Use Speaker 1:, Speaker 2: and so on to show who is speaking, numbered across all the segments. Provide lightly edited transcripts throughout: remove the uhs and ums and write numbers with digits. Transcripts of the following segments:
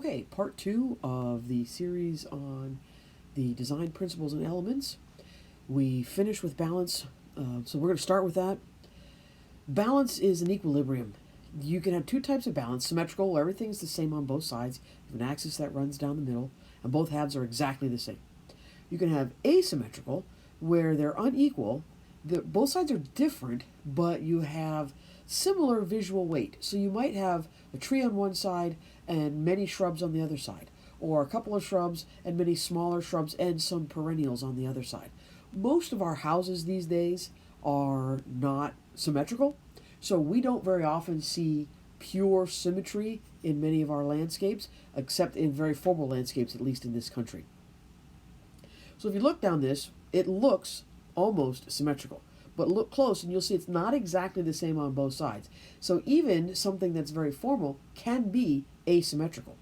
Speaker 1: Okay, part two of the series on the design principles and elements. We finished with balance, so we're going to start with that. Balance is an equilibrium. You can have two types of balance: symmetrical, where everything's the same on both sides. You have an axis that runs down the middle, and both halves are exactly the same. You can have asymmetrical, where they're unequal. Both sides are different, but you have similar visual weight. So you might have a tree on one side and many shrubs on the other side, or a couple of shrubs and many smaller shrubs and some perennials on the other side. Most of our houses these days are not symmetrical, so we don't very often see pure symmetry in many of our landscapes, except in very formal landscapes, at least in this country. So if you look down this, it looks almost symmetrical. But look close and you'll see it's not exactly the same on both sides. So even something that's very formal can be asymmetrical.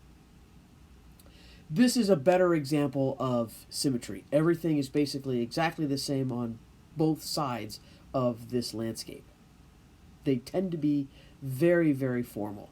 Speaker 1: This is a better example of symmetry. Everything is basically exactly the same on both sides of this landscape. They tend to be very, very formal.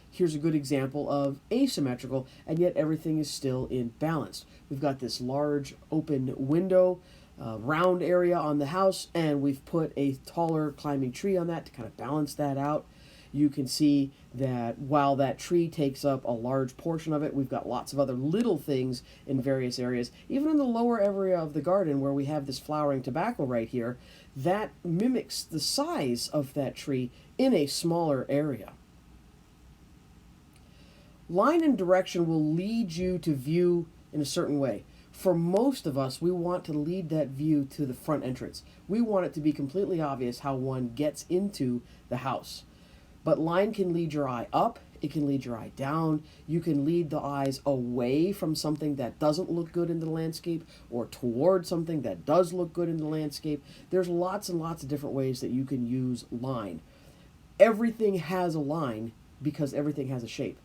Speaker 1: Here's a good example of asymmetrical, and yet everything is still in balance. We've got this large open window, round area on the house, and we've put a taller climbing tree on that to kind of balance that out. You can see that while that tree takes up a large portion of it, we've got lots of other little things in various areas. Even in the lower area of the garden where we have this flowering tobacco right here, that mimics the size of that tree in a smaller area. Line and direction will lead you to view in a certain way. For most of us, we want to lead that view to the front entrance. We want it to be completely obvious how one gets into the house. But line can lead your eye up, it can lead your eye down, you can lead the eyes away from something that doesn't look good in the landscape or toward something that does look good in the landscape. There's lots and lots of different ways that you can use line. Everything has a line because everything has a shape.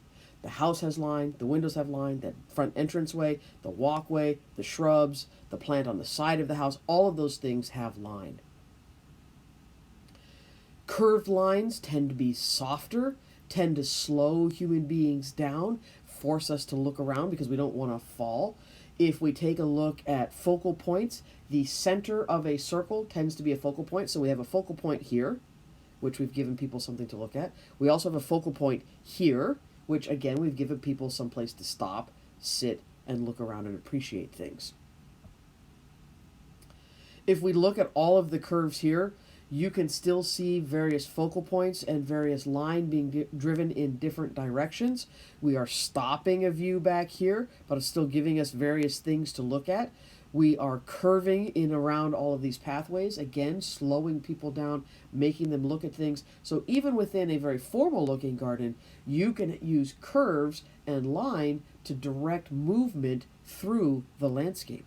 Speaker 1: The house has line, the windows have line, the front entranceway, the walkway, the shrubs, the plant on the side of the house, all of those things have line. Curved lines tend to be softer, tend to slow human beings down, force us to look around because we don't want to fall. If we take a look at focal points, the center of a circle tends to be a focal point. So we have a focal point here, which we've given people something to look at. We also have a focal point here, which again, we've given people some place to stop, sit, and look around and appreciate things. If we look at all of the curves here, you can still see various focal points and various line being driven in different directions. We are stopping a view back here, but it's still giving us various things to look at. We are curving in around all of these pathways, again, slowing people down, making them look at things. So even within a very formal looking garden, you can use curves and line to direct movement through the landscape.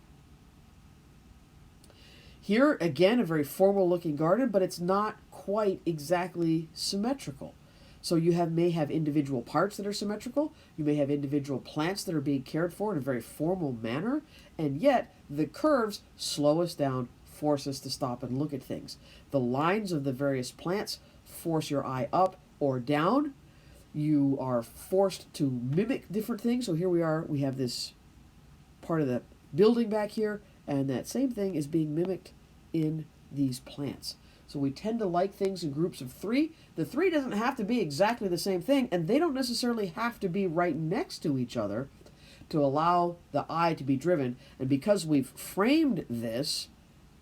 Speaker 1: Here, again, a very formal looking garden, but it's not quite exactly symmetrical. So you may have individual parts that are symmetrical, you may have individual plants that are being cared for in a very formal manner, and yet the curves slow us down, force us to stop and look at things. The lines of the various plants force your eye up or down. You are forced to mimic different things. So here we have this part of the building back here, and that same thing is being mimicked in these plants. So we tend to like things in groups of three. The three doesn't have to be exactly the same thing, and they don't necessarily have to be right next to each other to allow the eye to be driven. And because we've framed this,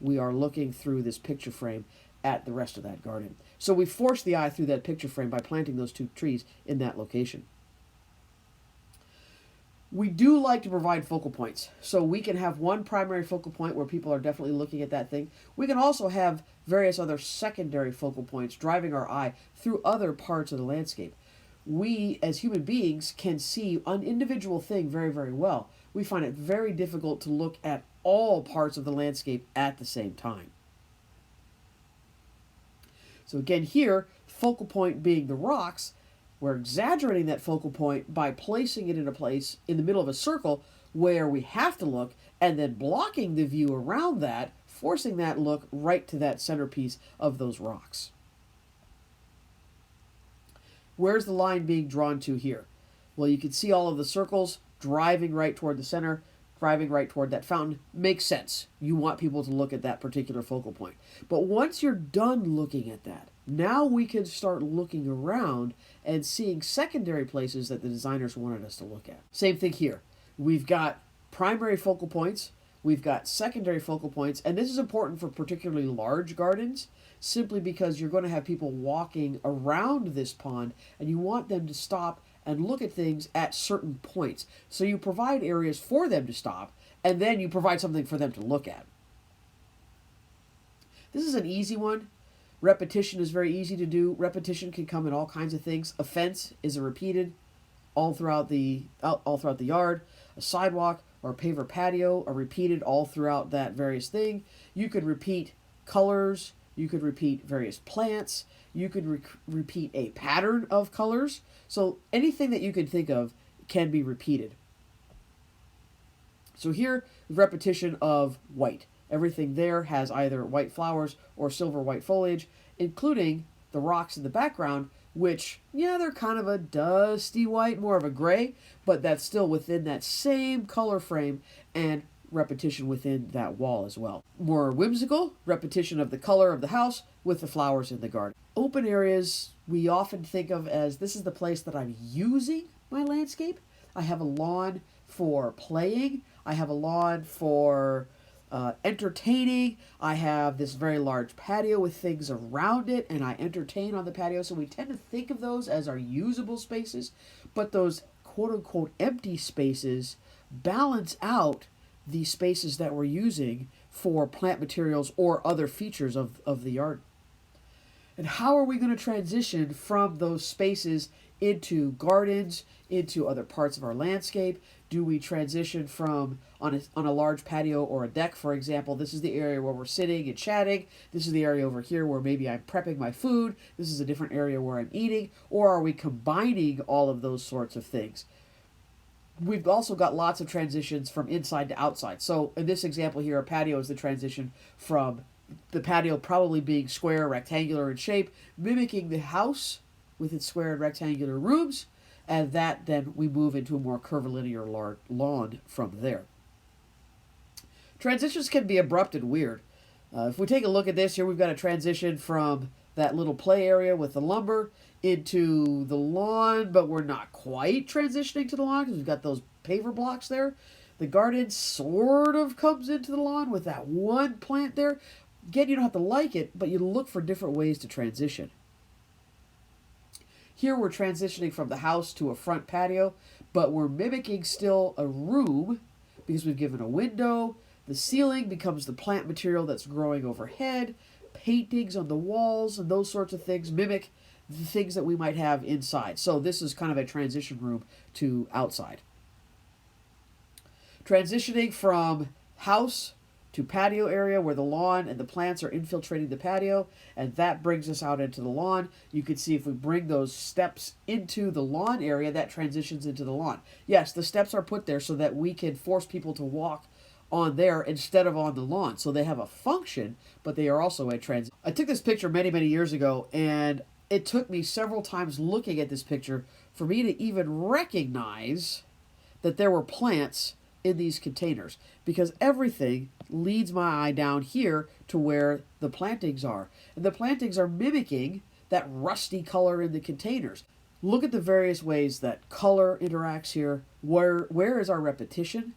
Speaker 1: we are looking through this picture frame at the rest of that garden. So we force the eye through that picture frame by planting those two trees in that location. We do like to provide focal points. So we can have one primary focal point where people are definitely looking at that thing. We can also have various other secondary focal points driving our eye through other parts of the landscape. We, as human beings, can see an individual thing very, very well. We find it very difficult to look at all parts of the landscape at the same time. So again here, focal point being the rocks, we're exaggerating that focal point by placing it in a place in the middle of a circle where we have to look, and then blocking the view around that, forcing that look right to that centerpiece of those rocks. Where's the line being drawn to here? Well, you can see all of the circles driving right toward the center, driving right toward that fountain. Makes sense. You want people to look at that particular focal point. But once you're done looking at that, now we can start looking around and seeing secondary places that the designers wanted us to look at. Same thing here. We've got primary focal points, we've got secondary focal points, and this is important for particularly large gardens, simply because you're going to have people walking around this pond, and you want them to stop and look at things at certain points. So you provide areas for them to stop, and then you provide something for them to look at. This is an easy one. Repetition is very easy to do. Repetition can come in all kinds of things. A fence is a repeated all throughout the yard. A sidewalk or a paver patio are repeated all throughout that various thing. You could repeat colors. You could repeat various plants. You could repeat a pattern of colors. So anything that you can think of can be repeated. So here, repetition of white. Everything there has either white flowers or silver white foliage, including the rocks in the background, which, yeah, they're kind of a dusty white, more of a gray, but that's still within that same color frame and repetition within that wall as well. More whimsical, repetition of the color of the house with the flowers in the garden. Open areas we often think of as this is the place that I'm using my landscape. I have a lawn for playing. I have a lawn for entertaining. I have this very large patio with things around it, and I entertain on the patio. So we tend to think of those as our usable spaces, but those quote-unquote empty spaces balance out the spaces that we're using for plant materials or other features of the yard. And how are we going to transition from those spaces into gardens, into other parts of our landscape? Do we transition from on a large patio or a deck, for example? This is the area where we're sitting and chatting. This is the area over here where maybe I'm prepping my food. This is a different area where I'm eating. Or are we combining all of those sorts of things? We've also got lots of transitions from inside to outside. So in this example here, a patio is the transition from the patio probably being square, rectangular in shape, mimicking the house with its square and rectangular rooms, and that then we move into a more curvilinear lawn from there. Transitions can be abrupt and weird. If we take a look at this here, we've got a transition from that little play area with the lumber into the lawn, but we're not quite transitioning to the lawn because we've got those paver blocks there. The garden sort of comes into the lawn with that one plant there. Again, you don't have to like it, but you look for different ways to transition. Here we're transitioning from the house to a front patio, but we're mimicking still a room because we've given a window. The ceiling becomes the plant material that's growing overhead. Paintings on the walls and those sorts of things mimic the things that we might have inside. So this is kind of a transition room to outside. Transitioning from house to patio area where the lawn and the plants are infiltrating the patio, and that brings us out into the lawn. You can see if we bring those steps into the lawn area, that transitions into the lawn. Yes, the steps are put there so that we can force people to walk on there instead of on the lawn. So they have a function, but they are also a transition. I took this picture many, many years ago, and it took me several times looking at this picture for me to even recognize that there were plants in these containers, because everything leads my eye down here to where the plantings are. And the plantings are mimicking that rusty color in the containers. Look at the various ways that color interacts here. Where is our repetition?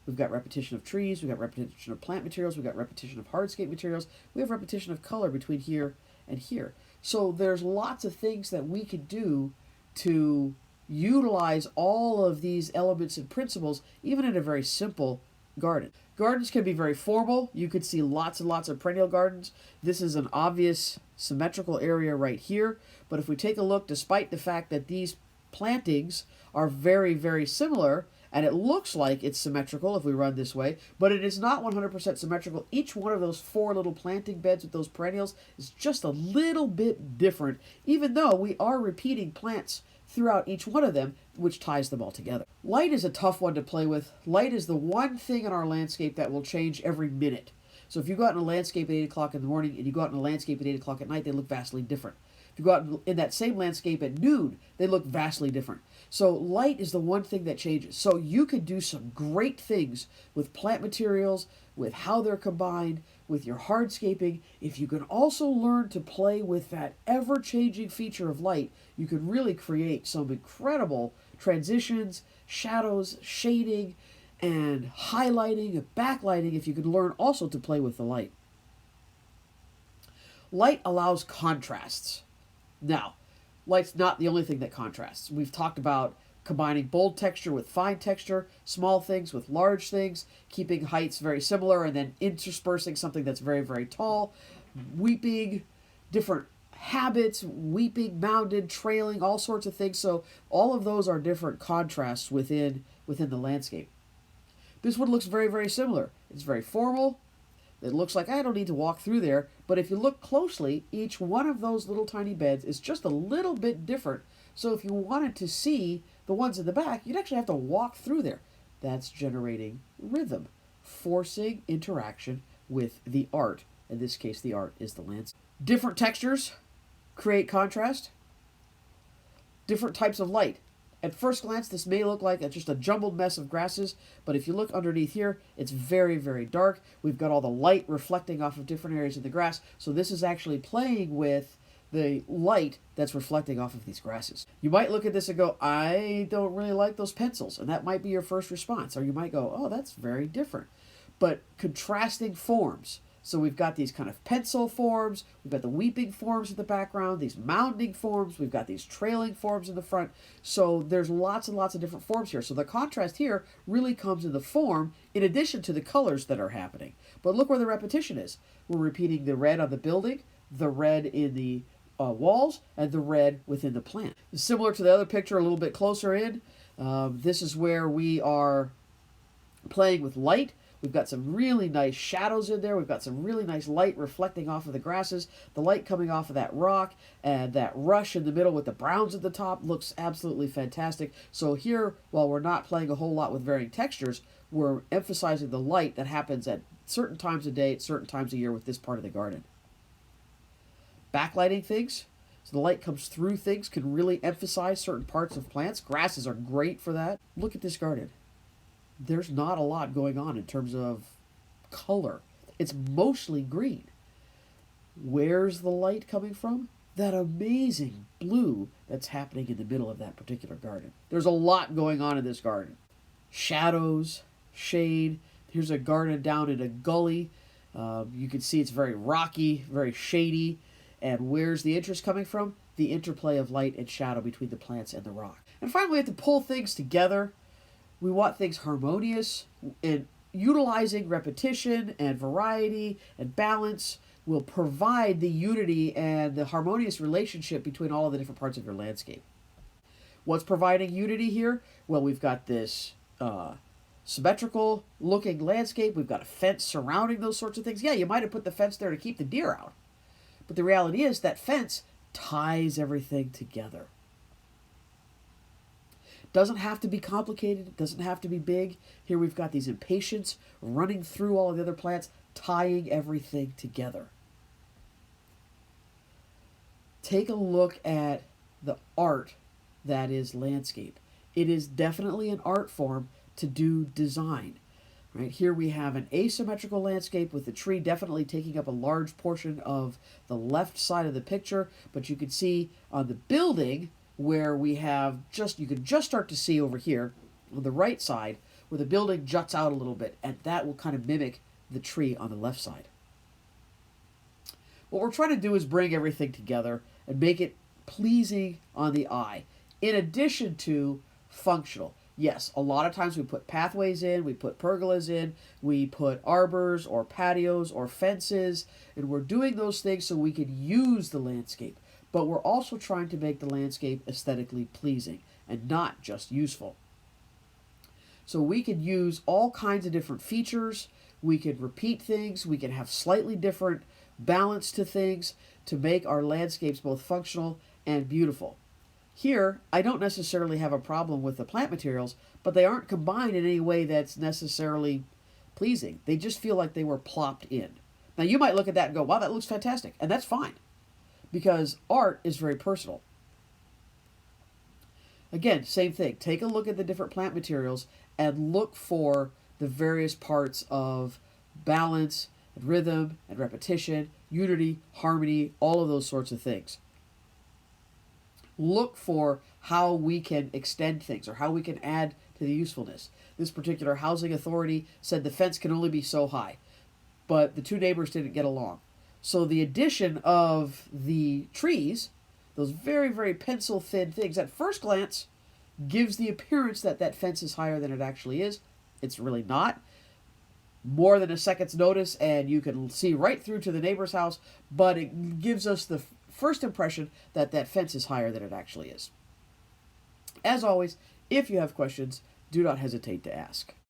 Speaker 1: We've got repetition of trees, we've got repetition of plant materials, we've got repetition of hardscape materials, we have repetition of color between here and here. So there's lots of things that we could do to utilize all of these elements and principles, even in a very simple garden. Gardens can be very formal. You could see lots and lots of perennial gardens. This is an obvious symmetrical area right here. But if we take a look, despite the fact that these plantings are very, very similar, and it looks like it's symmetrical if we run this way, but it is not 100% symmetrical. Each one of those 4 little planting beds with those perennials is just a little bit different, even though we are repeating plants throughout each one of them, which ties them all together. Light is a tough one to play with. Light is the one thing in our landscape that will change every minute. So if you go out in a landscape at 8 o'clock in the morning and you go out in a landscape at 8 o'clock at night, they look vastly different. If you go out in that same landscape at noon, they look vastly different. So light is the one thing that changes. So you could do some great things with plant materials, with how they're combined, with your hardscaping. If you can also learn to play with that ever-changing feature of light, you can really create some incredible transitions, shadows, shading, and highlighting and backlighting if you could learn also to play with the light. Light allows contrasts. Now, light's not the only thing that contrasts. We've talked about combining bold texture with fine texture, small things with large things, keeping heights very similar, and then interspersing something that's very, very tall, weeping, different habits, weeping, mounded, trailing, all sorts of things. So all of those are different contrasts within the landscape. This one looks very, very similar. It's very formal. It looks like I don't need to walk through there, but if you look closely, each one of those little tiny beds is just a little bit different. So if you wanted to see the ones in the back, you'd actually have to walk through there. That's generating rhythm, forcing interaction with the art. In this case, the art is the landscape. Different textures create contrast. Different types of light. At first glance, this may look like just a jumbled mess of grasses, but if you look underneath here, it's very, very dark. We've got all the light reflecting off of different areas of the grass, so this is actually playing with the light that's reflecting off of these grasses. You might look at this and go, I don't really like those pencils, and that might be your first response. Or you might go, oh, that's very different. But contrasting forms. So we've got these kind of pencil forms, we've got the weeping forms in the background, these mounding forms, we've got these trailing forms in the front. So there's lots and lots of different forms here. So the contrast here really comes in the form in addition to the colors that are happening. But look where the repetition is. We're repeating the red on the building, the red in the walls, and the red within the plant. Similar to the other picture, a little bit closer in, this is where we are playing with light. We've got some really nice shadows in there. We've got some really nice light reflecting off of the grasses. The light coming off of that rock and that rush in the middle with the browns at the top looks absolutely fantastic. So here, while we're not playing a whole lot with varying textures, we're emphasizing the light that happens at certain times of day, at certain times of year with this part of the garden. Backlighting things. So the light comes through things, can really emphasize certain parts of plants. Grasses are great for that. Look at this garden. There's not a lot going on in terms of color. It's mostly green. Where's the light coming from? That amazing blue that's happening in the middle of that particular garden. There's a lot going on in this garden. Shadows, shade. Here's a garden down in a gully. You can see it's very rocky, very shady. And where's the interest coming from? The interplay of light and shadow between the plants and the rock. And finally, we have to pull things together. We want things harmonious, and utilizing repetition and variety and balance will provide the unity and the harmonious relationship between all of the different parts of your landscape. What's providing unity here? Well, we've got this symmetrical looking landscape. We've got a fence surrounding those sorts of things. Yeah, you might have put the fence there to keep the deer out. But the reality is that fence ties everything together. Doesn't have to be complicated. It doesn't have to be big. Here we've got these impatiens running through all of the other plants, tying everything together. Take a look at the art that is landscape. It is definitely an art form to do design. Right here we have an asymmetrical landscape with the tree definitely taking up a large portion of the left side of the picture, but you can see on the building where we have you can just start to see over here on the right side where the building juts out a little bit, and that will kind of mimic the tree on the left side. What we're trying to do is bring everything together and make it pleasing on the eye, in addition to functional. Yes, a lot of times we put pathways in, we put pergolas in, we put arbors or patios or fences, and we're doing those things so we can use the landscape. But we're also trying to make the landscape aesthetically pleasing and not just useful. So we can use all kinds of different features, we could repeat things, we can have slightly different balance to things to make our landscapes both functional and beautiful. Here, I don't necessarily have a problem with the plant materials, but they aren't combined in any way that's necessarily pleasing. They just feel like they were plopped in. Now you might look at that and go, wow, that looks fantastic, and that's fine. because art is very personal. Again, same thing. Take a look at the different plant materials and look for the various parts of balance and rhythm and repetition, unity, harmony, all of those sorts of things. Look for how we can extend things or how we can add to the usefulness. This particular housing authority said the fence can only be so high, but the two neighbors didn't get along. So the addition of the trees, those very, very pencil thin things, at first glance gives the appearance that that fence is higher than it actually is. It's really not. More than a second's notice, and you can see right through to the neighbor's house, but it gives us the first impression that that fence is higher than it actually is. As always, if you have questions, do not hesitate to ask.